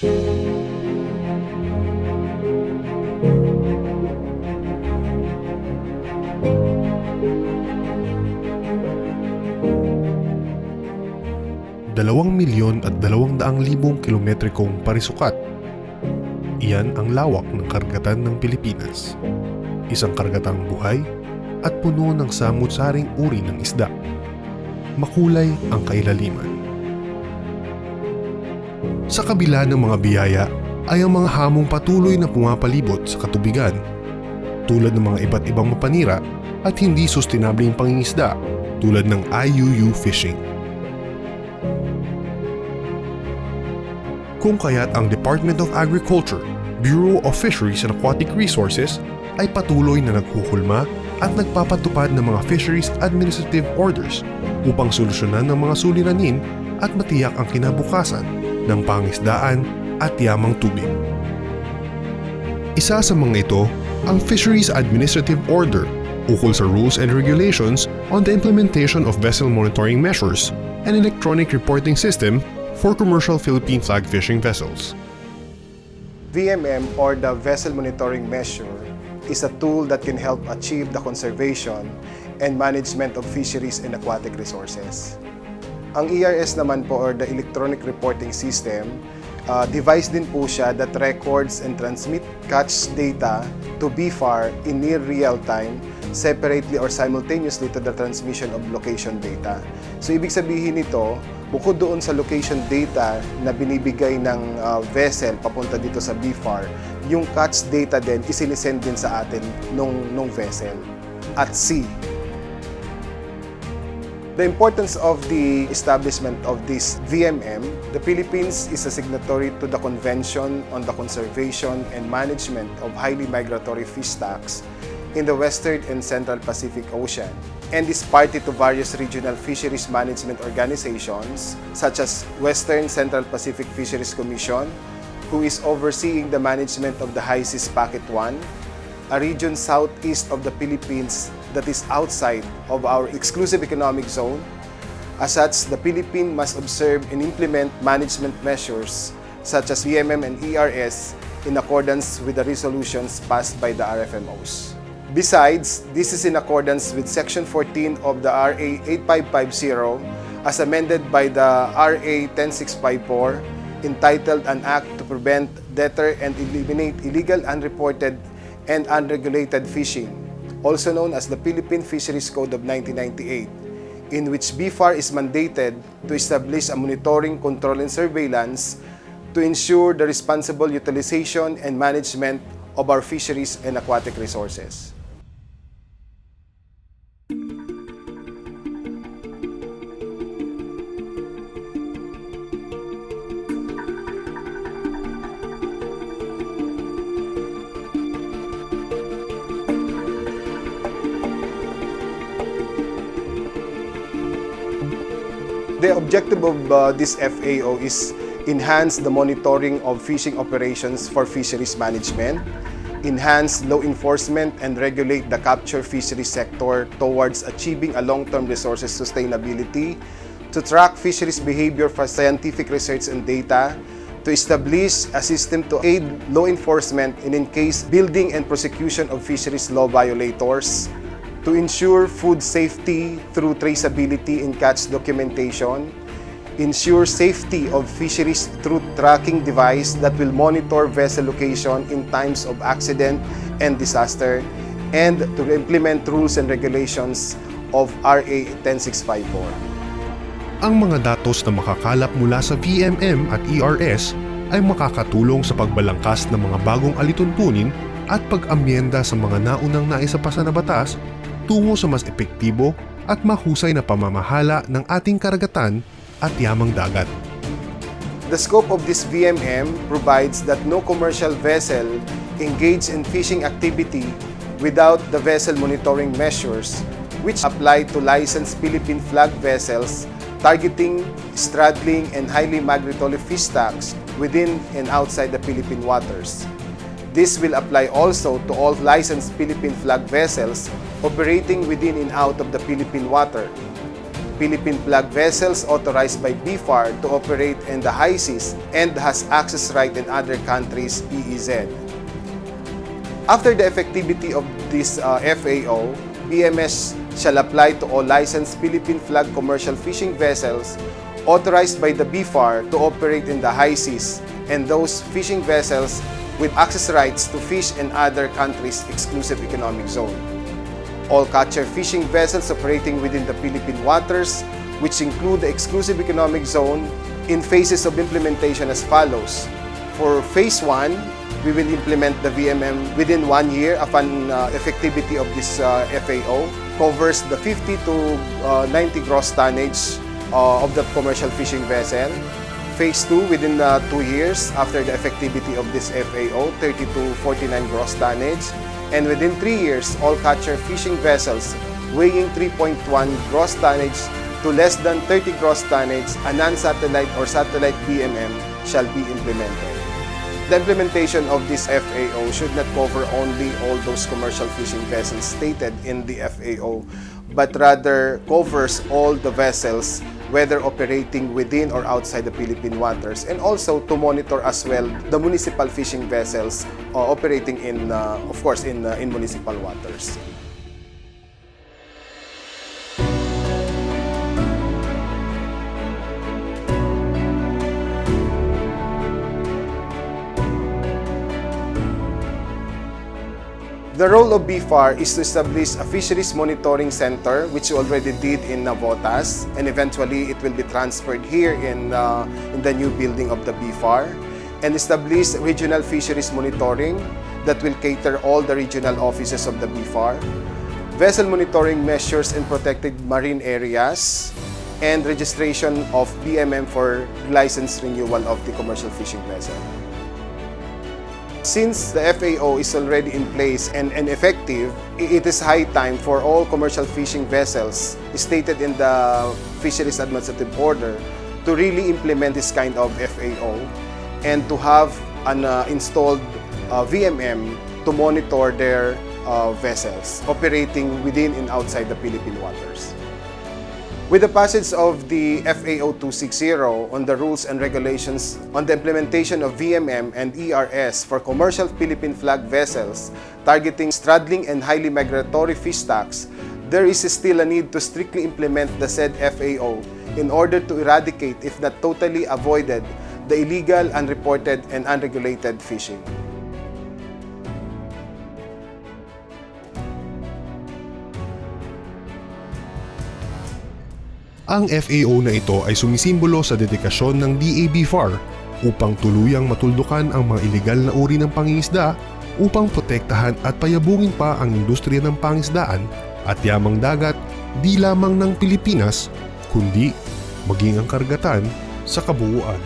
$2,200,000 kilometrikong parisukat. Iyan ang lawak ng karagatan ng Pilipinas. Isang karagatang buhay at puno ng samut-saring uri ng isda. Makulay ang kailaliman. Sa kabila ng mga biyaya ay ang mga hamong patuloy na pumapalibot sa katubigan, tulad ng mga iba't ibang mapanira at hindi sustainableng pangingisda tulad ng IUU fishing. Kung kaya't ang Department of Agriculture, Bureau of Fisheries and Aquatic Resources ay patuloy na naghuhulma at nagpapatupad ng mga Fisheries Administrative Orders upang solusyonan ng mga suliranin at matiyak ang kinabukasan ng pangisdaan at yamang tubig. Isa sa mga ito ang Fisheries Administrative Order ukol sa rules and regulations on the implementation of vessel monitoring measures and electronic reporting system for commercial Philippine flag fishing vessels. VMM, or the Vessel Monitoring Measure, is a tool that can help achieve the conservation and management of fisheries and aquatic resources. Ang ERS naman po, or the Electronic Reporting System, device din po siya that records and transmit catch data to BFAR in near real time, separately or simultaneously to the transmission of location data. So ibig sabihin nito, bukod doon sa location data na binibigay ng vessel papunta dito sa BFAR, yung catch data din isinisend din sa atin nung vessel at sea. The importance of the establishment of this VMM, the Philippines is a signatory to the Convention on the Conservation and Management of Highly Migratory Fish Stocks in the Western and Central Pacific Ocean, and is party to various regional fisheries management organizations such as Western Central Pacific Fisheries Commission, who is overseeing the management of the High Seas Pocket 1, a region southeast of the Philippines that is outside of our exclusive economic zone. As such, the Philippines must observe and implement management measures such as VMM and ERS in accordance with the resolutions passed by the RFMOs. Besides, this is in accordance with Section 14 of the RA 8550 as amended by the RA 10654, entitled An Act to Prevent, Deter, and Eliminate Illegal, Unreported, and Unregulated Fishing, also known as the Philippine Fisheries Code of 1998, in which BFAR is mandated to establish a monitoring, control, and surveillance to ensure the responsible utilization and management of our fisheries and aquatic resources. The objective of this FAO is enhance the monitoring of fishing operations for fisheries management, enhance law enforcement, and regulate the capture fisheries sector towards achieving a long-term resources sustainability, to track fisheries behavior for scientific research and data, to establish a system to aid law enforcement and in case building and prosecution of fisheries law violators, to ensure food safety through traceability and catch documentation, ensure safety of fisheries through tracking device that will monitor vessel location in times of accident and disaster, and to implement rules and regulations of RA 10654. Ang mga datos na makakalap mula sa VMM at ERS ay makakatulong sa pagbalangkas ng mga bagong alituntunin at pag-amyenda sa mga naunang naisapasa na batas tungo sa mas epektibo at mahusay na pamamahala ng ating karagatan at yamang dagat. The scope of this VMM provides that no commercial vessel engage in fishing activity without the vessel monitoring measures, which apply to licensed Philippine flag vessels targeting, straddling, and highly migratory fish stocks within and outside the Philippine waters. This will apply also to all licensed Philippine flag vessels operating within and out of the Philippine water. Philippine flag vessels authorized by BFAR to operate in the high seas and has access right in other countries' EEZ. After the effectivity of this FAO, VMS shall apply to all licensed Philippine flag commercial fishing vessels authorized by the BFAR to operate in the high seas and those fishing vessels with access rights to fish in other countries' exclusive economic zone. All catcher fishing vessels operating within the Philippine waters, which include the exclusive economic zone, in phases of implementation as follows. For Phase 1, we will implement the VMM within 1 year upon effectivity of this FAO. Covers the 50 to 90 gross tonnage of the commercial fishing vessel. Phase 2 within 2 years after the effectivity of this FAO, 30 to 49 gross tonnage. And within 3 years, all catcher fishing vessels weighing 3.1 gross tonnage to less than 30 gross tonnage, a non-satellite or satellite VMM shall be implemented. The implementation of this FAO should not cover only all those commercial fishing vessels stated in the FAO, but rather covers all the vessels, whether operating within or outside the Philippine waters, and also to monitor as well the municipal fishing vessels operating in, of course, in municipal waters. The role of BFAR is to establish a fisheries monitoring center, which we already did in Navotas, and eventually it will be transferred here in the new building of the BFAR, and establish regional fisheries monitoring that will cater all the regional offices of the BFAR, vessel monitoring measures in protected marine areas, and registration of VMM for license renewal of the commercial fishing vessel. Since the FAO is already in place and effective, it is high time for all commercial fishing vessels stated in the Fisheries Administrative Order to really implement this kind of FAO and to have an installed VMM to monitor their vessels operating within and outside the Philippine waters. With the passage of the FAO 260 on the rules and regulations on the implementation of VMM and ERS for commercial Philippine flag vessels targeting straddling and highly migratory fish stocks, there is still a need to strictly implement the said FAO in order to eradicate, if not totally avoided, the illegal, unreported, and unregulated fishing. Ang FAO na ito ay sumisimbolo sa dedikasyon ng DABFAR upang tuluyang matuldukan ang mga iligal na uri ng pangingisda upang protektahan at payabungin pa ang industriya ng pangisdaan at yamang dagat di lamang ng Pilipinas kundi maging ang karagatan sa kabuuan.